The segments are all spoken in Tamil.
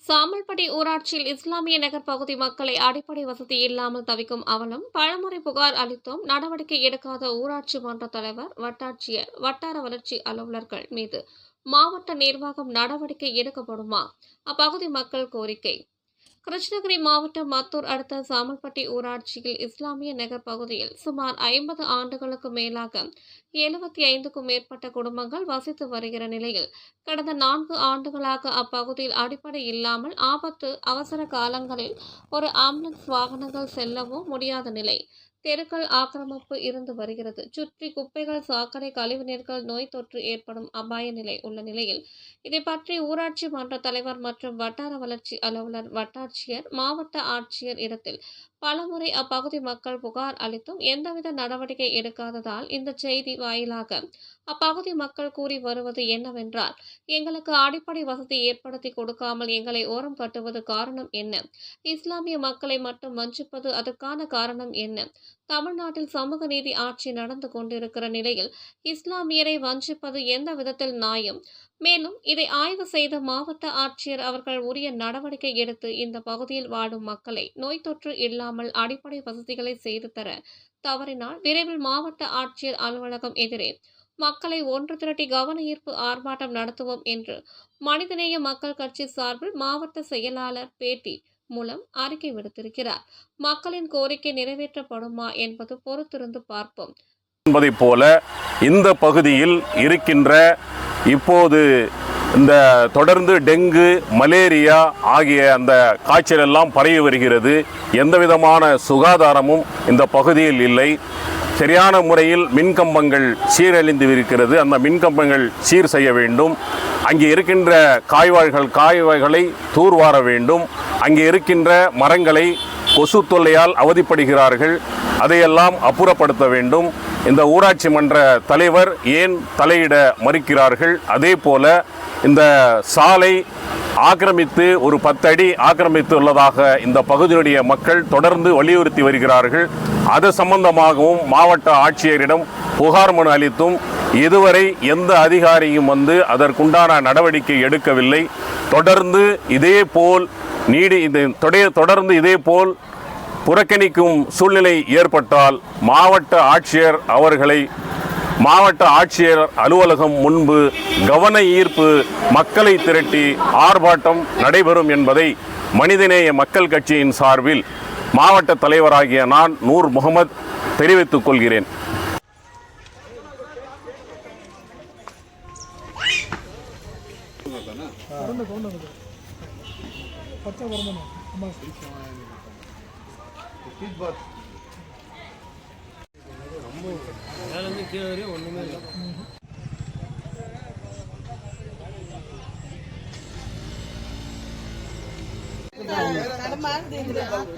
சாமல்பட்டி ஊராட்சியில் இஸ்லாமிய நகர் பகுதி மக்களை அடிப்படை வசதி இல்லாமல் தவிக்கும் அவலம் பலமுறை புகார் அளித்தும் நடவடிக்கை எடுக்காத ஊராட்சி மன்ற தலைவர், வட்டாட்சியர், வட்டார வளர்ச்சி அலுவலர்கள் மீது மாவட்ட நிர்வாகம் நடவடிக்கை எடுக்கப்படுமா? அப்பகுதி மக்கள் கோரிக்கை. கிருஷ்ணகிரி மாவட்டம் மத்தூர் அடுத்த சாமல்பட்டி ஊராட்சியில் இஸ்லாமிய நகர் பகுதியில் சுமார் 50 ஆண்டுகளுக்கு மேலாக 75க்கும் மேற்பட்ட குடும்பங்கள் வசித்து வருகிற நிலையில் கடந்த 4 ஆண்டுகளாக அப்பகுதியில் அடிப்படை இல்லாமல் ஆபத்து அவசர காலங்களில் ஒரு ஆம்புலன்ஸ் வாகனங்கள் செல்லவோ முடியாத நிலை. தெருக்கள் ஆக்கிரமிப்பு இருந்து வருகிறது. சுற்றி குப்பைகள், சாக்கடை கழிவுநீர்கள், நோய் தொற்று ஏற்படும் அபாய நிலை உள்ள நிலையில் இதை பற்றி ஊராட்சி மன்ற தலைவர் மற்றும் வட்டார வளர்ச்சி அலுவலர், வட்டாட்சியர், மாவட்ட ஆட்சியர் இடத்தில் பலமுறை அப்பகுதி மக்கள் புகார் அளித்தும் எந்தவித நடவடிக்கை எடுக்காததால் இந்த செய்தி வாயிலாக அப்பகுதி மக்கள் கூறி வருவது என்னவென்றால், எங்களுக்கு அடிப்படை வசதி ஏற்படுத்தி கொடுக்காமல் எங்களை ஓரம் கட்டுவது காரணம் என்ன? இஸ்லாமிய மக்களை மட்டும் வஞ்சிப்பது அதற்கான காரணம் என்ன? தமிழ்நாட்டில் சமூக நீதி ஆட்சி நடந்து கொண்டிருக்கிற நிலையில் இஸ்லாமியரை வஞ்சிப்பது எந்த விதத்தில் நியாயம்? மேலும் இதை ஆய்வு செய்த மாவட்ட ஆட்சியர் அவர்கள் உரிய நடவடிக்கை எடுத்து இந்த பகுதியில் வாழும் மக்களை நோய் தொற்று இல்லாமல் அடிப்படை வசதிகளை செய்து தர தவறினால் விரைவில் மாவட்ட ஆட்சியர் அலுவலகம் எதிரே மக்களை ஒன்று திரட்டி கவன ஈர்ப்பு ஆர்ப்பாட்டம் நடத்துவோம் என்று மனிதநேய மக்கள் கட்சி சார்பில் மாவட்ட செயலாளர் பேட்டி மூலம் அறிக்கை விடுத்திருக்கிறார். மக்களின் கோரிக்கை நிறைவேற்றப்படுமா என்பது பொறுத்திருந்து பார்ப்போம் என்பதைப் போல இந்த பகுதியில் இருக்கின்ற இப்போது இந்த தொடர்ந்து டெங்கு, மலேரியா ஆகிய அந்த காய்ச்சல் எல்லாம் பரவி வருகிறது. எந்தவிதமான சுகாதாரமும் இந்த பகுதியில் இல்லை. சரியான முறையில் மின்கம்பங்கள் சீரழிந்து இருக்கிறது. அந்த மின்கம்பங்கள் சீர் செய்ய வேண்டும். அங்கே இருக்கின்ற காய்வாய்களை தூர்வார வேண்டும். அங்கே இருக்கின்ற மரங்களை கொசு தொல்லையால் அவதிப்படுகிறார்கள். அதையெல்லாம் அப்புறப்படுத்த வேண்டும். இந்த ஊராட்சி மன்ற தலைவர் ஏன் தலையிட மறுக்கிறார்கள்? அதே போல இந்த சாலை ஆக்கிரமித்து ஒரு 10 அடி ஆக்கிரமித்துள்ளதாக இந்த பகுதியினுடைய மக்கள் தொடர்ந்து வலியுறுத்தி வருகிறார்கள். அது சம்பந்தமாகவும் மாவட்ட ஆட்சியரிடம் புகார் மனு அளித்தும் இதுவரை எந்த அதிகாரியும் வந்து அதற்குண்டான நடவடிக்கை எடுக்கவில்லை. தொடர்ந்து இதேபோல் புறக்கணிக்கும் சூழ்நிலை ஏற்பட்டால் மாவட்ட ஆட்சியர் அலுவலகம் முன்பு கவன ஈர்ப்பு மக்களை திரட்டி ஆர்ப்பாட்டம் நடைபெறும் என்பதை மனிதநேய மக்கள் கட்சியின் சார்பில் மாவட்ட தலைவராகிய நான் நூர் முகமது தெரிவித்துக் கொள்கிறேன்.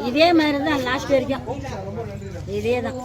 இதே மாதிரி தான் லாஸ்ட் வரைக்கும் இதே தான்.